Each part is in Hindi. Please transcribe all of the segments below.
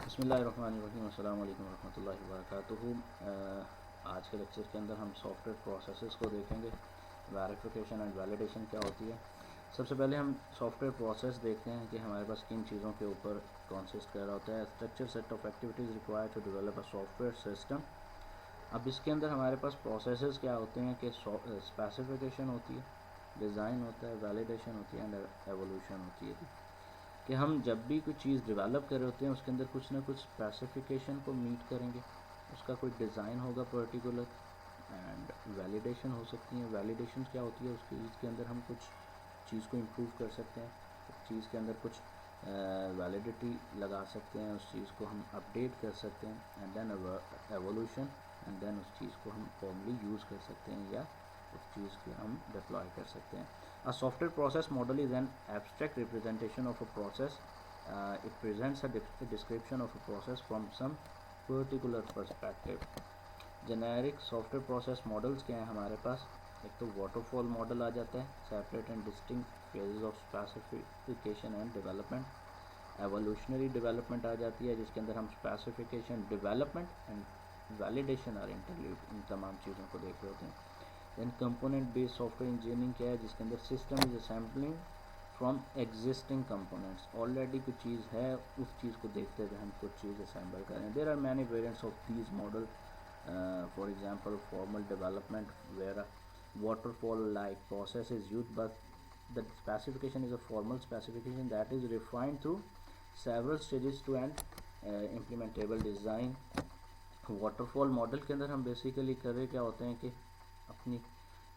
बिस्मिल्लाहिर्रहमानिर्रहीम अस्सलाम वालेकुम रहमतुल्लाहि व बरकातुहू। आज के लेक्चर के अंदर हम सॉफ्टवेयर प्रोसेसेस को देखेंगे, वेरिफिकेशन एंड वैलिडेशन क्या होती है। सबसे पहले हम सॉफ्टवेयर प्रोसेस देखते हैं कि हमारे पास किन चीज़ों के ऊपर कंसिस्ट कर रहा होता है। Structure set of activities required to develop a software system. अब इसके अंदर हमारे पास प्रोसेसेस क्या होते हैं कि स्पेसिफिकेशन होती है, डिज़ाइन होता है, वैलिडेशन होती है एंड एवोल्यूशन होती है। कि हम जब भी कोई चीज़ डेवलप कर रहे होते हैं उसके अंदर कुछ ना कुछ स्पेसिफिकेशन को मीट करेंगे, उसका कोई डिज़ाइन होगा पर्टिकुलर, एंड वैलिडेशन हो सकती है। वैलिडेशन क्या होती है, उसकी चीज़ के अंदर हम कुछ चीज़ को इम्प्रूव कर सकते हैं, उस चीज़ के अंदर कुछ वैलिडिटी लगा सकते हैं, उस चीज़ को हम अपडेट कर सकते हैं, and then evolution, and then उस चीज़ को हम फॉर्मली यूज़ कर सकते हैं या उस चीज़ के हम डिप्लॉय कर सकते हैं। A software process model is an abstract representation of a process. It presents a description of a process from some particular perspective. Generic software process models क्या है हमारे पास? एक तो waterfall model आ जाता है, separate and distinct phases of specification and development. Evolutionary development आ जाती है जिसके अंदर हम specification, development and validation are interlinked, इन तमाम चीज़ों को देख रहे होते हैं। Then component based software engineering क्या है, जिसके अंदर system is assembling from existing components. Already कोई चीज़ है, उस चीज़ को देखते हुए हम कुछ चीज़ असेंबल करें। There are many variants of these model, for example formal development where waterfall like process is used, but the specification is a formal specification that is refined through several stages to an implementable design. Waterfall model के अंदर हम बेसिकली कर रहे क्या होते हैं कि अपनी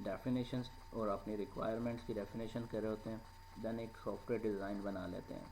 डेफिनेशंस और अपनी रिक्वायरमेंट्स की डेफिनेशन कर रहे होते हैं, देन एक सॉफ्टवेयर डिज़ाइन बना लेते हैं।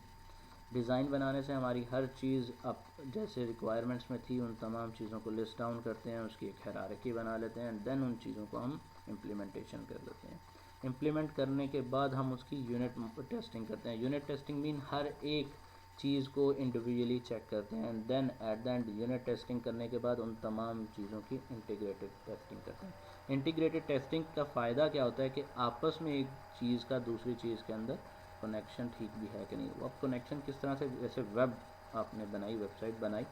डिज़ाइन बनाने से हमारी हर चीज़ अब जैसे रिक्वायरमेंट्स में थी उन तमाम चीज़ों को लिस्ट डाउन करते हैं, उसकी एक हायरार्की बना लेते हैं, देन उन चीज़ों को हम इम्प्लीमेंटेशन कर देते हैं। इम्प्लीमेंट करने के बाद हम उसकी यूनिट टेस्टिंग करते हैं। यूनिट टेस्टिंग मीन हर एक चीज़ को इंडिविजुअली चेक करते हैं, and then at the end unit testing करने के बाद उन तमाम चीज़ों की इंटीग्रेटेड टेस्टिंग करते हैं। इंटीग्रेटेड टेस्टिंग का फ़ायदा क्या होता है कि आपस में एक चीज़ का दूसरी चीज़ के अंदर कनेक्शन ठीक भी है कि नहीं। वो अब कनेक्शन किस तरह से, जैसे वेब आपने बनाई, वेबसाइट बनाई,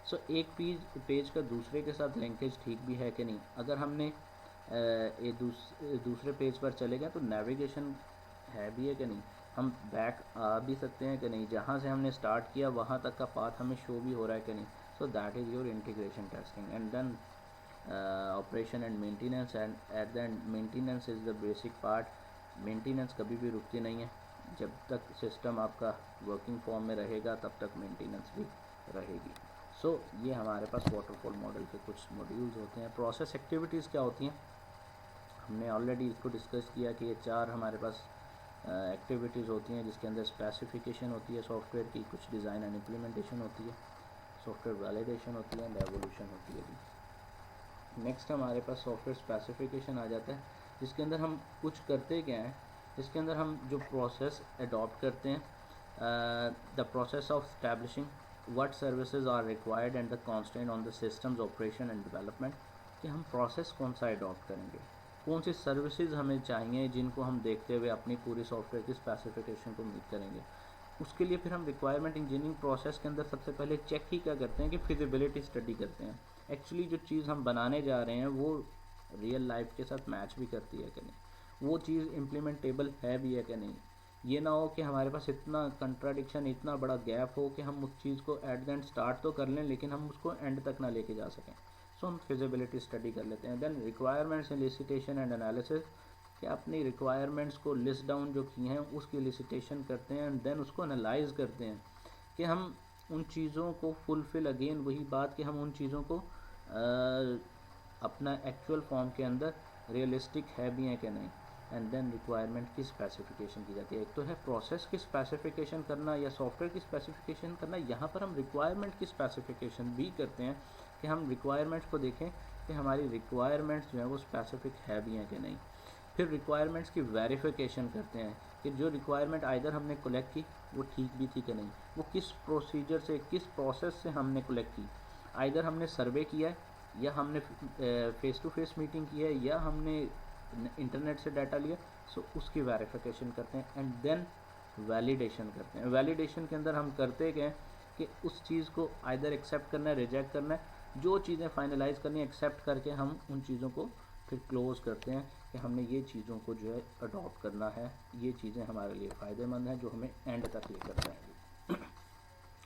सो एक पेज का दूसरे के साथ लिंकेज ठीक भी है कि नहीं। अगर हमने दूसरे पेज पर चले गए तो नेविगेशन है भी है कि नहीं, हम बैक आ भी सकते हैं कि नहीं, जहाँ से हमने स्टार्ट किया वहाँ तक का पाथ हमें शो भी हो रहा है कि नहीं। So that is your integration testing. And then operation and maintenance, and at the end maintenance is the basic part. Maintenance कभी भी रुकती नहीं है, जब तक सिस्टम आपका वर्किंग फॉर्म में रहेगा तब तक मेंटेनेंस भी रहेगी। सो ये हमारे पास वाटरफॉल मॉडल के कुछ मॉड्यूल्स होते हैं। प्रोसेस एक्टिविटीज़ क्या होती हैं, हमने ऑलरेडी इसको डिस्कस किया कि ये चार हमारे पास एक्टिविटीज़ होती हैं, जिसके अंदर स्पेसिफिकेशन होती है सॉफ्टवेयर की, कुछ डिज़ाइन एंड इम्प्लीमेंटेशन होती है, सॉफ्टवेयर वैलिडेशन होती है, एंड एवोल्यूशन होती है। नेक्स्ट हमारे पास सॉफ्टवेयर स्पेसिफिकेशन आ जाता है, जिसके अंदर हम कुछ करते क्या हैं, इसके अंदर हम जो प्रोसेस अडॉप्ट करते हैं, the process of establishing what services are required and the constant on the systems operation and development, कि हम प्रोसेस कौन सा अडॉप्ट करेंगे, कौन सी सर्विसेज हमें चाहिए जिनको हम देखते हुए अपनी पूरी सॉफ्टवेयर की स्पेसिफिकेशन को मीट करेंगे। उसके लिए फिर हम रिक्वायरमेंट इंजीनियरिंग प्रोसेस के अंदर सबसे पहले चेक ही क्या करते हैं कि फिजिबिलिटी स्टडी करते हैं। एक्चुअली जो चीज़ हम बनाने जा रहे हैं वो रियल लाइफ के साथ मैच भी करती है कि नहीं, वो चीज़ इम्प्लीमेंटेबल है भी है कि नहीं। ये ना हो कि हमारे पास इतना कंट्राडिक्शन, इतना बड़ा गैप हो कि हम उस चीज़ को एट द एंड स्टार्ट तो कर लें लेकिन हम उसको एंड तक ना लेके जा सकें। सो हम फिजिबिलिटी स्टडी कर लेते हैं। Then requirements elicitation and analysis, कि अपनी रिक्वायरमेंट्स को लिस्ट डाउन जो की हैं उसकी एलिसिटेशन करते हैं, एंड देन उसको एनालाइज करते हैं कि हम उन चीज़ों को फुलफ़िल, अगेन वही बात कि हम उन चीज़ों को अपना एक्चुअल फॉर्म के अंदर रियलिस्टिक है भी हैं कि नहीं। एंड देन रिक्वायरमेंट की स्पेसिफिकेशन की जाती है। एक तो है प्रोसेस की स्पेसिफिकेशन करना या सॉफ्टवेयर की स्पेसिफिकेशन करना, यहाँ पर हम रिक्वायरमेंट की स्पेसिफिकेशन भी करते हैं कि हम रिक्वायरमेंट्स को देखें कि हमारी रिक्वायरमेंट्स जो है वो स्पेसिफिक है भी हैं कि नहीं। फिर रिक्वायरमेंट्स की वेरिफिकेशन करते हैं कि जो रिक्वायरमेंट आइदर हमने कलेक्ट की वो ठीक भी थी कि नहीं, वो किस प्रोसीजर से, किस प्रोसेस से हमने कलेक्ट की। आइदर हमने सर्वे किया है, या हमने फेस टू फेस मीटिंग की है, या हमने इंटरनेट से डाटा लिया। सो उसकी वेरिफिकेशन करते हैं, एंड देन वैलिडेशन करते हैं। वैलिडेशन के अंदर हम करते क्या हैं कि उस चीज़ को आइदर एक्सेप्ट करना है, रिजेक्ट करना है। जो चीज़ें फाइनलाइज करनी है एक्सेप्ट करके हम उन चीज़ों को फिर क्लोज करते हैं कि हमने ये चीज़ों को जो है अडॉप्ट करना है, ये चीज़ें हमारे लिए फ़ायदेमंद हैं जो हमें एंड तक लेकर जाएंगी।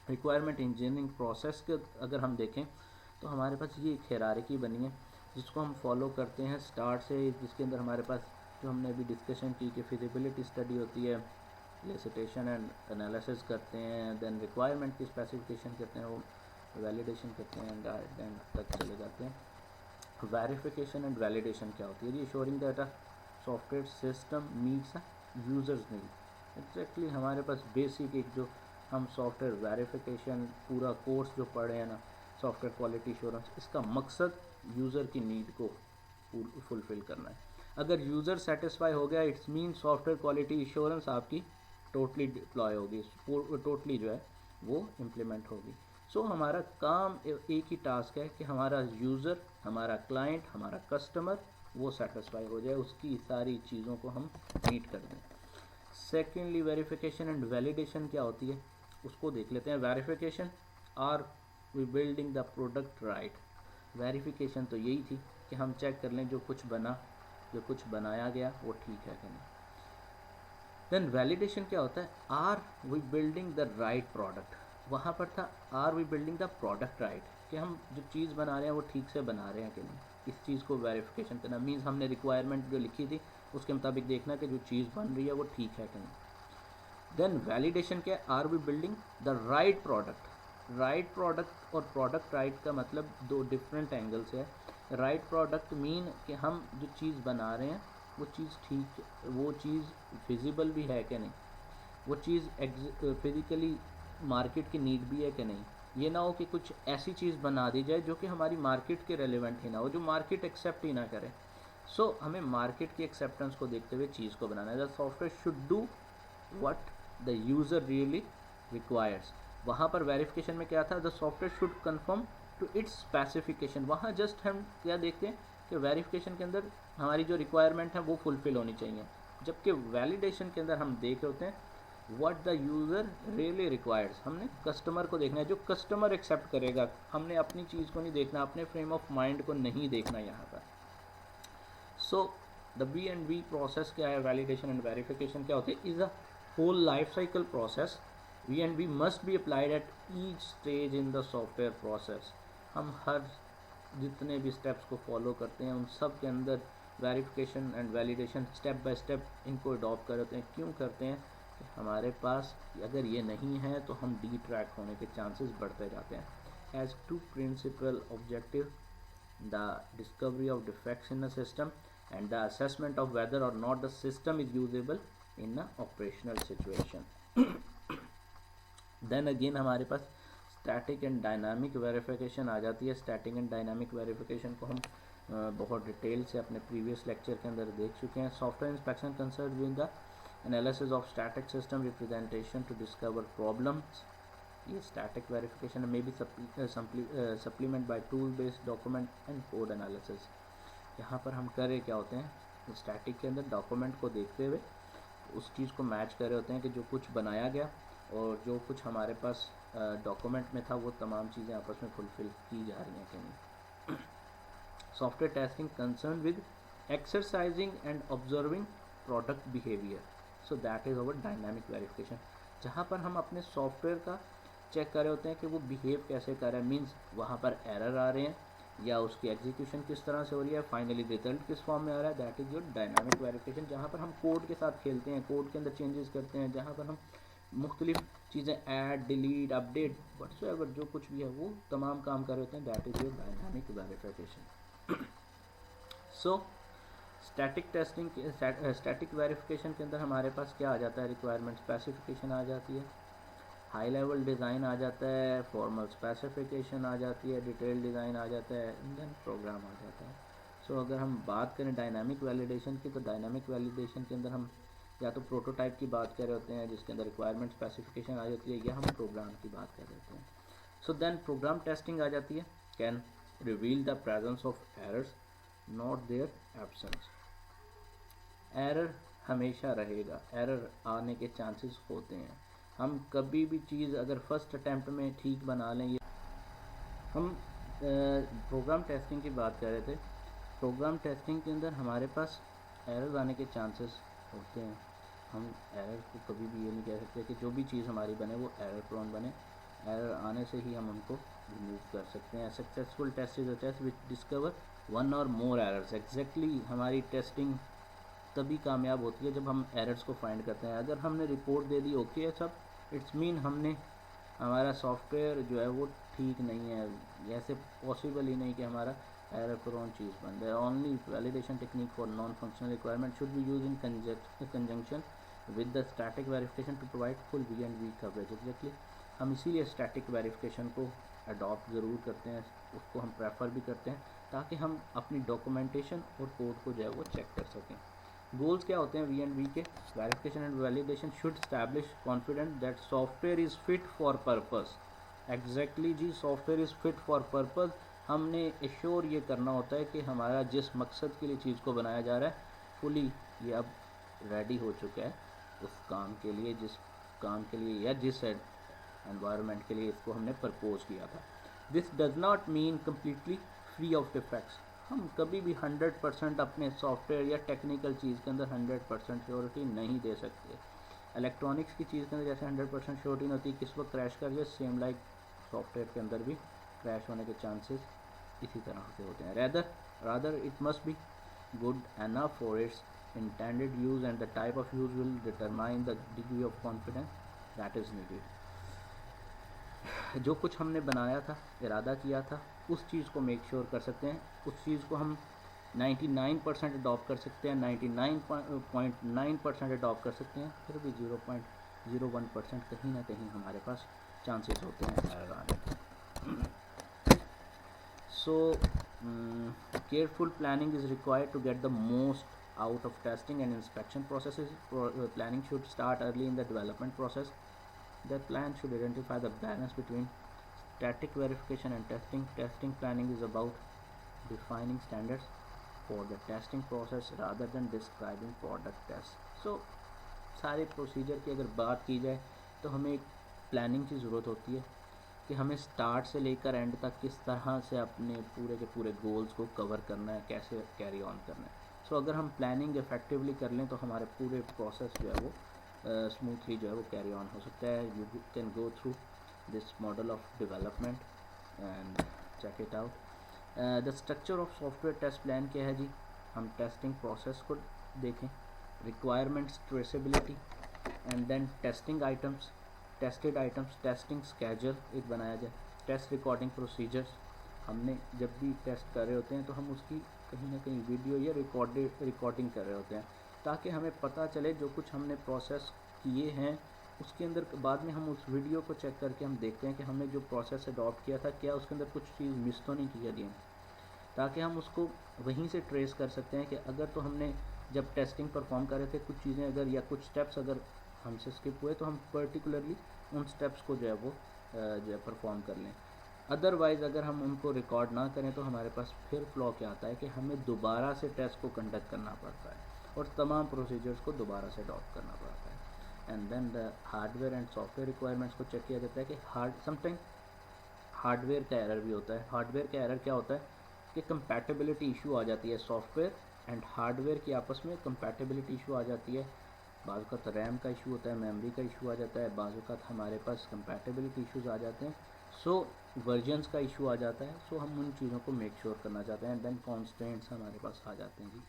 रिक्वायरमेंट इंजीनियरिंग प्रोसेस के अगर हम देखें तो हमारे पास ये एक हायरार्की बनी है जिसको हम फॉलो करते हैं स्टार्ट से, जिसके अंदर हमारे पास जो हमने अभी डिस्कशन की कि फिजिबिलिटी स्टडी होती है, एलिसिटेशन एंड एनालिसिस करते हैं, देन रिक्वायरमेंट की स्पेसिफिकेशन करते हैं, वो वैलिडेशन करते हैं, एंड तक चले जाते हैं। वेरिफिकेशन एंड वैलिडेशन क्या होती है? ये ensuring that a software system meets a user's need. Exactly हमारे पास बेसिक एक जो हम सॉफ्टवेयर वेरिफिकेशन पूरा कोर्स जो पढ़े हैं ना, सॉफ्टवेयर क्वालिटी एश्योरेंस, इसका मकसद यूज़र की नीड को फुलफ़िल करना है। अगर यूज़र सेटिस्फाई हो गया, it's mean software quality assurance आपकी टोटली डिप्लॉय होगी, टोटली जो है वो इम्प्लीमेंट होगी। सो हमारा काम एक ही टास्क है कि हमारा यूज़र, हमारा क्लाइंट, हमारा कस्टमर वो सेटिस्फाई हो जाए, उसकी सारी चीज़ों को हम मीट कर दें। सेकेंडली वेरिफिकेशन एंड वैलिडेशन क्या होती है उसको देख लेते हैं। Verification, are we building the product right. Verification तो यही थी कि हम चेक कर लें जो कुछ बनाया गया वो ठीक है कि नहीं। देन वैलिडेशन क्या होता है? Are we building the right product. वहाँ पर था are we building the product right, कि हम जो चीज़ बना रहे हैं वो ठीक से बना रहे हैं कि नहीं। इस चीज़ को वेरिफिकेशन करना मीन्स हमने रिक्वायरमेंट जो लिखी थी उसके मुताबिक देखना कि जो चीज़ बन रही है वो ठीक है कि नहीं। देन वैलिडेशन क्या है? Are we building the right product. Right product और प्रोडक्ट राइट का मतलब दो डिफरेंट एंगल से है। राइट प्रोडक्ट मीन कि हम जो चीज़ बना रहे हैं वो चीज़ ठीक, वो चीज़ फिजिबल भी है कि नहीं, वो चीज़ फिजिकली मार्केट की नीड भी है कि नहीं। ये ना हो कि कुछ ऐसी चीज़ बना दी जाए जो कि हमारी मार्केट के रेलेवेंट ही ना हो, जो मार्केट एक्सेप्ट ही ना करे। सो हमें मार्केट की एक्सेप्टेंस को देखते हुए चीज़ को बनाना है। The software should do what the user really requires. वहाँ पर वेरिफिकेशन में क्या था? The software should confirm to its specification. वहाँ जस्ट हम क्या देखते हैं कि वेरिफिकेशन के अंदर हमारी जो रिक्वायरमेंट है वो फुलफिल होनी चाहिए, जबकि वैलिडेशन के अंदर हम देख रहे होते हैं what the user really requires. हमने कस्टमर को देखना है, जो कस्टमर एक्सेप्ट करेगा। हमने अपनी चीज़ को नहीं देखना, अपने फ्रेम ऑफ माइंड को नहीं देखना यहाँ पर। सो द V&V प्रोसेस क्या है? वैलिडेशन एंड वेरिफिकेशन क्या होती है? Is a whole life cycle process. V&V must be applied at each stage in the software process. हम हर जितने भी स्टेप्स को फॉलो करते हैं उन सब के अंदर verification and validation step by step इनको अडॉप्ट करते हैं। क्यों करते हैं? कि हमारे पास अगर ये नहीं है तो हम डी ट्रैक होने के चांसेस बढ़ते जाते हैं। Has two principal objective: the discovery of defects in the system and the assessment of whether or not the system is usable in a operational situation. Then again हमारे पास स्टैटिक एंड डायनामिक वेरिफिकेशन आ जाती है। स्टैटिक एंड डायनामिक वेरिफिकेशन को हम बहुत डिटेल से अपने प्रीवियस लेक्चर के अंदर देख चुके हैं। Software inspection concern with the analysis of static system representation to discover problems. ये स्टैटिक वेरिफिकेशन में भी supplement by tool based document and code analysis. यहाँ पर हम कर रहे क्या होते हैं? स्टैटिक के अंदर डॉक्यूमेंट को देखते हुए उस चीज़ को मैच कर रहे होते हैं कि जो कुछ बनाया गया और जो कुछ हमारे पास डॉक्यूमेंट में था वो तमाम चीज़ें आपस में फुलफिल की जा रही हैं कि नहीं। Software testing concern with exercising and observing product behaviour, so that is our dynamic verification. जहाँ पर हम अपने सॉफ्टवेयर का चेक कर रहे होते हैं कि वो बिहेव कैसे कर रहा है, मीन्स वहाँ पर एरर आ रहे हैं या उसकी एग्जीक्यूशन किस तरह से हो रही है, फाइनली रिजल्ट किस फॉर्म में आ रहा है। That is your dynamic verification, जहाँ पर हम कोड के साथ खेलते हैं, कोड के अंदर चेंजेस करते हैं, जहाँ पर हम मुख्तलिफ चीज़ें ऐड, डिलीट, अपडेट, व्हाट्सएवर जो कुछ भी है वो तमाम काम कर रहे होते हैं। That is your dynamic verification. So static testing, static verification के अंदर हमारे पास क्या आ जाता है? रिक्वायरमेंट स्पेसिफिकेशन आ जाती है, हाई लेवल डिज़ाइन आ जाता है, फॉर्मल स्पेसिफिकेशन आ जाती है, डिटेल डिज़ाइन आ जाता है, देन प्रोग्राम आ जाता है। सो अगर हम बात करें डायनामिक वैलिडेशन की, तो डायनामिक वैलिडेशन के अंदर हम या तो प्रोटोटाइप की बात कर रहे होते हैं जिसके अंदर रिक्वायरमेंट स्पेसिफिकेशन आ जाती है, या हम प्रोग्राम की बात कर रहे होते हैं। सो देन प्रोग्राम टेस्टिंग आ जाती है, can reveal the presence of errors not there absence. Error हमेशा रहेगा, एरर आने के चांसेस होते हैं। हम कभी भी चीज़ अगर फर्स्ट अटैम्प्ट में ठीक बना लें, ये हम प्रोग्राम टेस्टिंग की बात कर रहे थे। प्रोग्राम टेस्टिंग के अंदर हमारे पास एरर आने के चांसेस होते हैं। हम एरर को कभी भी ये नहीं कह सकते कि जो भी चीज़ हमारी बने वो एरर प्रोन बने। एरर आने से ही हम उनको रिमूव कर सकते हैं। Successful test is a test which discover one or more errors. Exactly हमारी टेस्टिंग तभी कामयाब होती है जब हम एरर्स को फाइंड करते हैं। अगर हमने रिपोर्ट दे दी ओके है सब, इट्स मीन हमने हमारा सॉफ्टवेयर जो है वो ठीक नहीं है। ऐसे पॉसिबल ही नहीं कि हमारा एरर प्रोन चीज़ बन जाए। Only validation technique for non functional requirement should be use in conjunction with the static verification to provide full V and V coverage. Exactly हम इसीलिए स्टैटिक वेरिफिकेशन को अडॉप्ट ज़रूर करते हैं, उसको हम प्रेफर भी करते हैं ताकि हम अपनी डॉक्यूमेंटेशन और कोड को जो है वो चेक कर सकें। गोल्स क्या होते हैं वी एंड वी के? Verification and validation should establish confident that software is fit for purpose. Exactly जी, software is fit for purpose. हमने एश्योर ये करना होता है कि हमारा जिस मकसद के लिए चीज़ को बनाया जा रहा है फुली ये अब रेडी हो चुका है उस काम के लिए, जिस काम के लिए या जिस एनवायरनमेंट के लिए इसको हमने प्रपोज किया था। This does not mean completely free of defects. हम कभी भी 100% अपने सॉफ्टवेयर या टेक्निकल चीज़ के अंदर 100% श्योरिटी नहीं दे सकते। इलेक्ट्रॉनिक्स की चीज़ के अंदर जैसे 100% श्योरिटी नहीं होती, किस वक्त क्रैश कर जाए, सेम लाइक सॉफ्टवेयर के अंदर भी क्रैश होने के चांसेस इसी तरह से होते हैं। Rather it must be good enough for its intended use and the type of use will determine the degree of confidence that is needed. जो कुछ हमने बनाया था, इरादा किया था, उस चीज़ को मेक श्योर कर सकते हैं। उस चीज़ को हम 99% अडॉप्ट कर सकते हैं, 99.9% अडॉप्ट कर सकते हैं, फिर भी 0.01% कहीं ना कहीं हमारे पास चांसेस होते हैं एरर आने के। So careful planning is required to get the most out of testing and inspection processes. Planning should start early in the development process. The plan should identify the balance between static verification and testing. Testing planning is about defining standards for the testing process rather than describing product tests. So सारे प्रोसीजर की अगर बात की जाए तो हमें एक प्लानिंग की ज़रूरत होती है कि हमें स्टार्ट से लेकर एंड तक किस तरह से अपने पूरे के पूरे गोल्स को कवर करना है, कैसे कैरी ऑन करना है। सो अगर हम प्लानिंग इफेक्टिवली कर लें तो हमारे पूरे प्रोसेस जो है वो स्मूथली जो है वो कैरी ऑन हो सकता है। You can go through this model of development and check it out. The structure of software test plan क्या है जी? हम टेस्टिंग प्रोसेस को देखें, requirements, traceability and then testing items, tested items, testing schedule एक बनाया जाए, टेस्ट रिकॉर्डिंग प्रोसीजर्स। हमने जब भी टेस्ट कर रहे होते हैं तो हम उसकी कहीं ना कहीं वीडियो या रिकॉर्डिंग कर रहे होते हैं ताकि हमें पता चले जो कुछ हमने प्रोसेस किए हैं उसके अंदर बाद में हम उस वीडियो को चेक करके हम देखते हैं कि हमने जो प्रोसेस अडॉप्ट किया था क्या उसके अंदर कुछ चीज़ मिस तो नहीं किया गया, ताकि हम उसको वहीं से ट्रेस कर सकते हैं कि अगर तो हमने जब टेस्टिंग परफॉर्म कर रहे थे कुछ चीज़ें अगर या कुछ स्टेप्स अगर हमसे स्किप हुए तो हम पर्टिकुलरली उन स्टेप्स को जो है वो जो है परफॉर्म कर लें। अदरवाइज़ अगर हम उनको रिकॉर्ड ना करें तो हमारे पास फिर फ्लॉ क्या आता है कि हमें दोबारा से टेस्ट को कंडक्ट करना पड़ता है और तमाम प्रोसीजर्स को दोबारा से अडॉप्ट करना पड़ता है। And then the hardware and software requirements को चेक किया जाता है कि समटाइम हार्डवेयर का एरर भी होता है। हार्डवेयर का एरर क्या होता है कि कंपैटिबिलिटी इशू आ जाती है, सॉफ्टवेयर एंड हार्डवेयर की आपस में कंपैटिबिलिटी इशू आ जाती है। बाज़ वक़्त रैम का इशू होता है, मेमोरी का इशू आ जाता है, बाज़ वक़्त हमारे पास कंपैटिबिलिटी इशूज़ आ जाते हैं, सो वर्जन्स का इशू आ जाता है। सो हम उन चीज़ों को मेक श्योर करना चाहते हैं। देन कॉन्स्टेंट्स हमारे पास आ जाते हैं जी।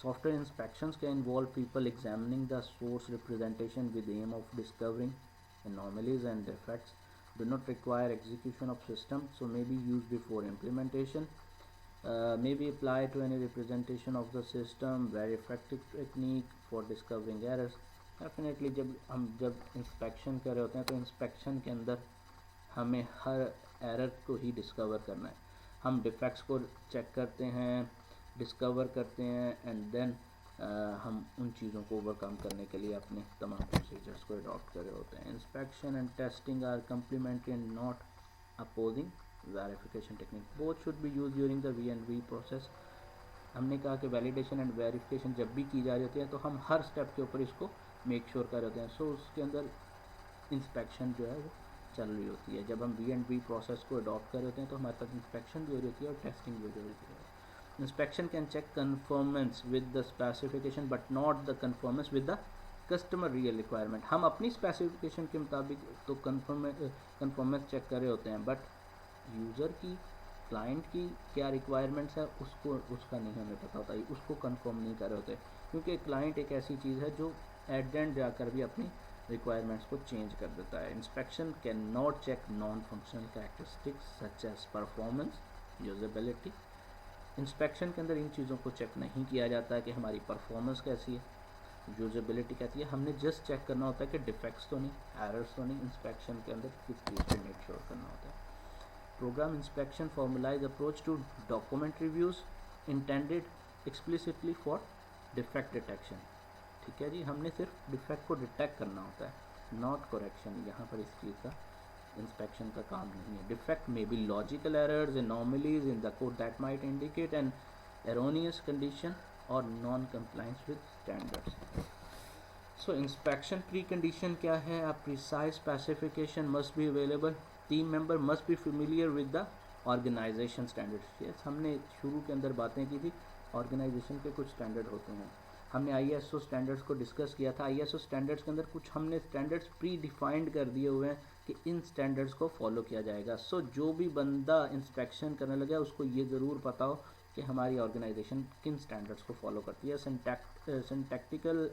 Software inspections can involve people examining the source representation with the aim of discovering anomalies and defects. Do not require execution of system, so may be used before implementation. May be applied to any representation of the system. Very effective technique for discovering errors. Definitely जब इंस्पेक्शन कर रहे होते हैं तो इंस्पेक्शन के अंदर हमें हर एरर को ही डिस्कवर करना है। हम डिफेक्ट्स को चेक करते हैं, डिस्कवर करते हैं एंड देन हम उन चीज़ों को ओवरकम करने के लिए अपने तमाम प्रोसीजर्स को अडॉप्ट कर रहे होते हैं। Inspection and testing are complementary and not opposing verification technique. Both should be use during the V&V process. हमने कहा कि वैलिडेशन एंड वेरिफिकेशन जब भी की जा रही होती है तो हम हर स्टेप के ऊपर इसको मेक श्योर कर रहे होते हैं। सो उसके अंदर इंस्पेक्शन जो है वो चल रही होती है। जब हम V&V प्रोसेस को अडॉप्ट कर रहे होते हैं तो हमारे पास इंस्पेक्शन भी हो रही होती है और टेस्टिंग भी हो रही है। Inspection can check conformance with the specification but not the conformance with the customer real requirement. हम अपनी स्पेसिफिकेशन के मुताबिक तो कन्फर्मेंस चेक कर रहे होते हैं, बट यूज़र की, क्लाइंट की क्या रिक्वायरमेंट्स है उसका नहीं हमें पता होता है, उसको कंफर्म नहीं कर रहे होते, क्योंकि क्लाइंट एक ऐसी चीज़ है जो एट द एंड जाकर भी अपनी रिक्वायरमेंट्स को चेंज कर देता है। Inspection can not check non functional characteristics such as performance, usability. Inspection के अंदर इन चीज़ों को चेक नहीं किया जाता है कि हमारी परफॉर्मेंस कैसी है, यूजेबिलिटी कैसी है। हमने जस्ट चेक करना होता है कि डिफेक्ट्स तो नहीं, एरर्स तो नहीं। इंस्पेक्शन के अंदर किस चीज़ को मेक श्योर करना होता है। Program inspection formalise approach to document reviews intended explicitly for defect detection. ठीक है जी, हमने सिर्फ डिफेक्ट को डिटेक्ट करना होता है, नॉट करेक्शन। यहाँ पर इस चीज़ का इंस्पेक्शन का काम नहीं है। डिफेक्ट में बी logical errors, anomalies in the code that might indicate an erroneous condition और non compliance with standards. So inspection pre condition क्या है? A precise specification must be available, team member must be familiar with the organization standards. Yes, हमने शुरू के अंदर बातें की थी, ऑर्गेनाइजेशन के कुछ स्टैंडर्ड होते हैं। हमने ISO स्टैंडर्ड्स को डिस्कस किया था। ISO स्टैंडर्ड्स के अंदर कुछ हमने स्टैंडर्ड्स प्री डिफाइंड कर दिए हुए हैं कि इन स्टैंडर्ड्स को फॉलो किया जाएगा। सो जो भी बंदा इंस्पेक्शन करने लगा उसको ये ज़रूर पता हो कि हमारी ऑर्गेनाइजेशन किन स्टैंडर्ड्स को फॉलो करती है। Syntactical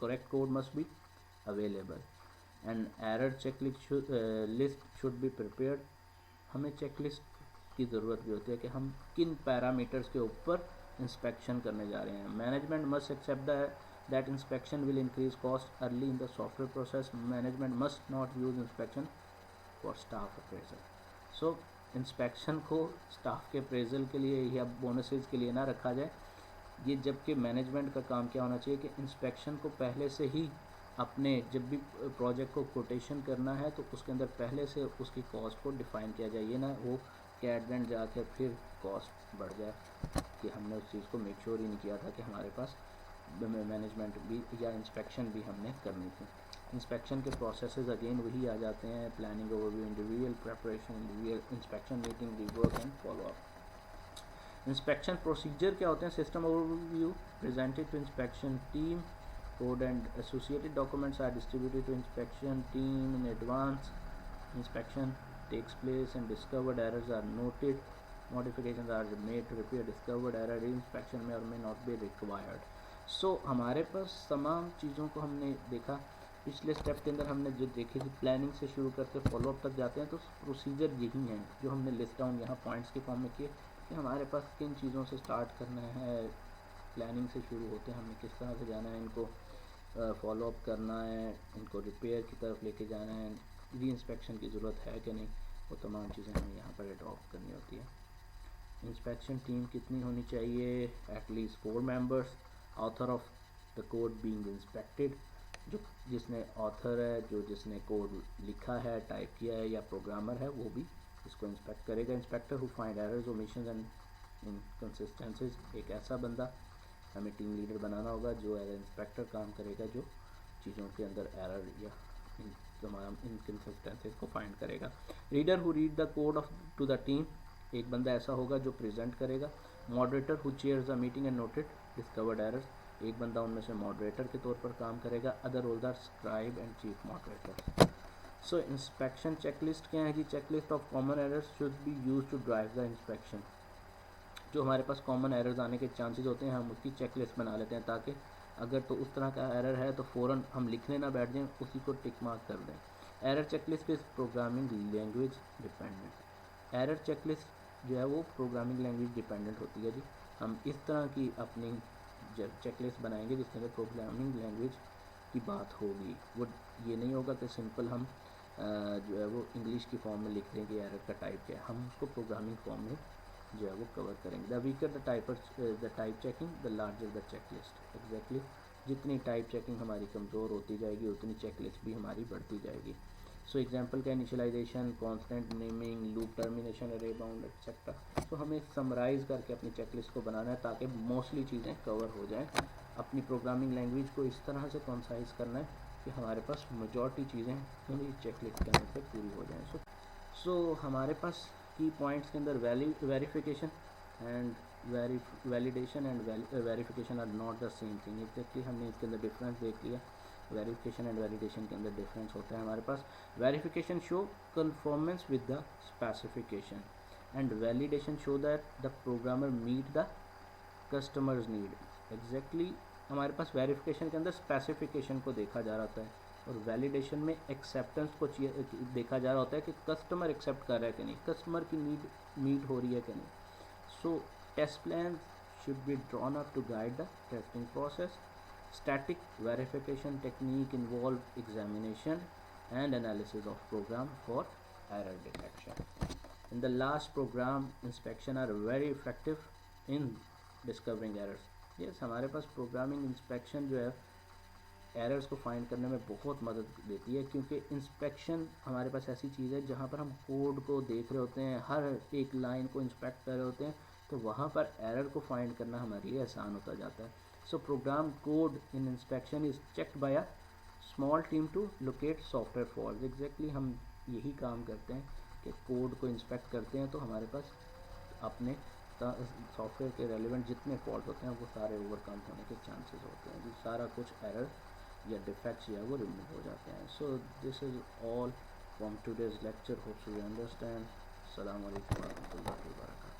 correct code must be available and error checklist list should be prepared. हमें चेकलिस्ट की ज़रूरत भी होती है कि हम किन पैरामीटर्स के ऊपर इंस्पेक्शन करने जा रहे हैं। Management must accept that inspection will increase cost early in the software process. Management must not use inspection for staff appraisal. So inspection को स्टाफ के अप्रेजल के लिए या बोनसेस के लिए ना रखा जाए। ये जबकि मैनेजमेंट का काम क्या होना चाहिए कि इंस्पेक्शन को पहले से ही अपने जब भी प्रोजेक्ट को कोटेशन करना है तो उसके अंदर पहले से उसकी कॉस्ट को डिफ़ाइन किया जाए। ये ना वो कि एट द एंड जाकर फिर कॉस्ट बढ़ जाए कि हमने उस चीज़ को मेक श्योर ही नहीं किया था कि हमारे पास मैनेजमेंट भी या इंस्पेक्शन भी हमने करनी थी। इंस्पेक्शन के प्रोसेसेस अगेन वही आ जाते हैं, planning, overview, individual preparation, individual inspection, meeting, rework and follow up. Inspection procedure क्या होते हैं? System overview presented to inspection team, code and associated documents are distributed to inspection team in advance. Inspection takes place and discovered errors are noted. Modifications are made to repair discovered error. Inspection may or may not be required. So हमारे पास तमाम चीज़ों को हमने देखा। पिछले स्टेप के अंदर हमने जो देखी थी, प्लानिंग से शुरू करके फॉलोअप तक जाते हैं, तो प्रोसीजर यही हैं जो हमने लिस्ट डाउन यहाँ पॉइंट्स के फॉर्म में किए कि हमारे पास किन चीज़ों से स्टार्ट करना है। प्लानिंग से शुरू होते हैं, हमने किस तरह से जाना है, इनको फॉलोअप करना है, इनको रिपेयर की तरफ लेके जाना है, री इंस्पेक्शन की ज़रूरत है कि नहीं, वो तमाम चीज़ें हमें यहाँ पर अडॉप्ट करनी होती है। इंस्पेक्शन टीम कितनी होनी चाहिए? At least 4 members. Author of the code being inspected, जो जिसने ऑथर है, जो जिसने कोड लिखा है, टाइप किया है, या प्रोग्रामर है, वो भी इसको इंस्पेक्ट करेगा। Inspector who find errors, omissions and inconsistencies, एक ऐसा बंदा हमें टीम लीडर बनाना होगा जो एज इंस्पेक्टर काम करेगा, जो चीज़ों के अंदर एरर या तमाम इनकंसिस्टेंसीज को फाइंड करेगा। Reader who read the code of to the team, एक बंदा ऐसा होगा जो प्रेजेंट करेगा। Moderator who chairs the meeting and noted discovered errors, एक बंदा उनमें से मॉडरेटर के तौर पर काम करेगा। Other roles are scribe and chief moderator. So inspection checklist क्या है कि checklist of common errors should be use to drive the inspection. जो हमारे पास कॉमन एरर्स आने के चांसेस होते हैं, हम उसकी चेकलिस्ट बना लेते हैं ताकि अगर तो उस तरह का एरर है तो फ़ौरन हम लिखने ना बैठ जाएं, उसी को टिक मार्क कर दें। Error checklist is programming language dependent. Error checklist जो है वो प्रोग्रामिंग लैंग्वेज डिपेंडेंट होती है जी। हम इस तरह की अपनी चेकलिस्ट बनाएंगे जिसके अंदर प्रोग्रामिंग लैंग्वेज की बात होगी। वो ये नहीं होगा कि सिंपल हम जो है वो इंग्लिश की फॉर्म में लिख दें कि एरर का टाइप क्या है, हम उसको प्रोग्रामिंग फॉर्म में जो है वो कवर करेंगे। The weaker the type checking the larger the checklist. Exactly, जितनी टाइप चेकिंग हमारी कमज़ोर होती जाएगी उतनी चेकलिस्ट भी हमारी बढ़ती जाएगी। सो एग्जांपल का initialization, constant naming, loop termination, array bound etcetera. तो हमें समराइज़ करके अपनी चेकलिस्ट को बनाना है ताकि मोस्टली चीज़ें कवर हो जाएं अपनी प्रोग्रामिंग लैंग्वेज को इस तरह से कंसाइज करना है कि हमारे पास मेजॉरिटी चीज़ें हमें चेकलिस्ट के अंदर से पूरी हो जाएँ। सो हमारे पास की पॉइंट्स के अंदर verification and validation and verification are not the same thing. Exactly हमने इसके अंदर डिफरेंस देख लिया। वेरिफिकेशन एंड वैलिडेशन के अंदर डिफरेंस होता है हमारे पास। Verification show conformance with the specification and validation show that the programmer meet the customers need. Exactly हमारे पास वेरिफिकेशन के अंदर स्पेसिफिकेशन को देखा जा रहा होता है और वैलिडेशन में एक्सेप्टेंस को देखा जा रहा होता है कि कस्टमर एक्सेप्ट कर रहा है कि नहीं, कस्टमर की नीड मीट हो रही है कि नहीं। So test plan should be drawn up to guide the testing process. Static verification technique involve examination and analysis of program for error detection. In the last program inspection are very effective in discovering errors. Yes, हमारे पास प्रोग्रामिंग इंस्पेक्शन जो है एरर्स को फाइंड करने में बहुत मदद देती है, क्योंकि इंस्पेक्शन हमारे पास ऐसी चीज़ है जहाँ पर हम कोड को देख रहे होते हैं, हर एक लाइन को इंस्पेक्ट कर रहे होते हैं, तो वहाँ पर एरर को फाइंड करना हमारे लिए आसान होता जाता है। So program code in inspection is checked by a small team to locate software fault. Exactly हम यही काम करते हैं कि कोड को इंस्पेक्ट करते हैं तो हमारे पास अपने सॉफ्टवेयर के रेलिवेंट जितने फॉल्ट होते हैं वो सारे ओवरकम होने के चांसेस होते हैं, जो सारा कुछ एरर या डिफेक्ट्स या वो रिमूव हो जाते हैं। So this is all from today's lecture, hopes you understand. अस्सलाम वालेकुम व रहमतुल्लाहि व बरकातहू।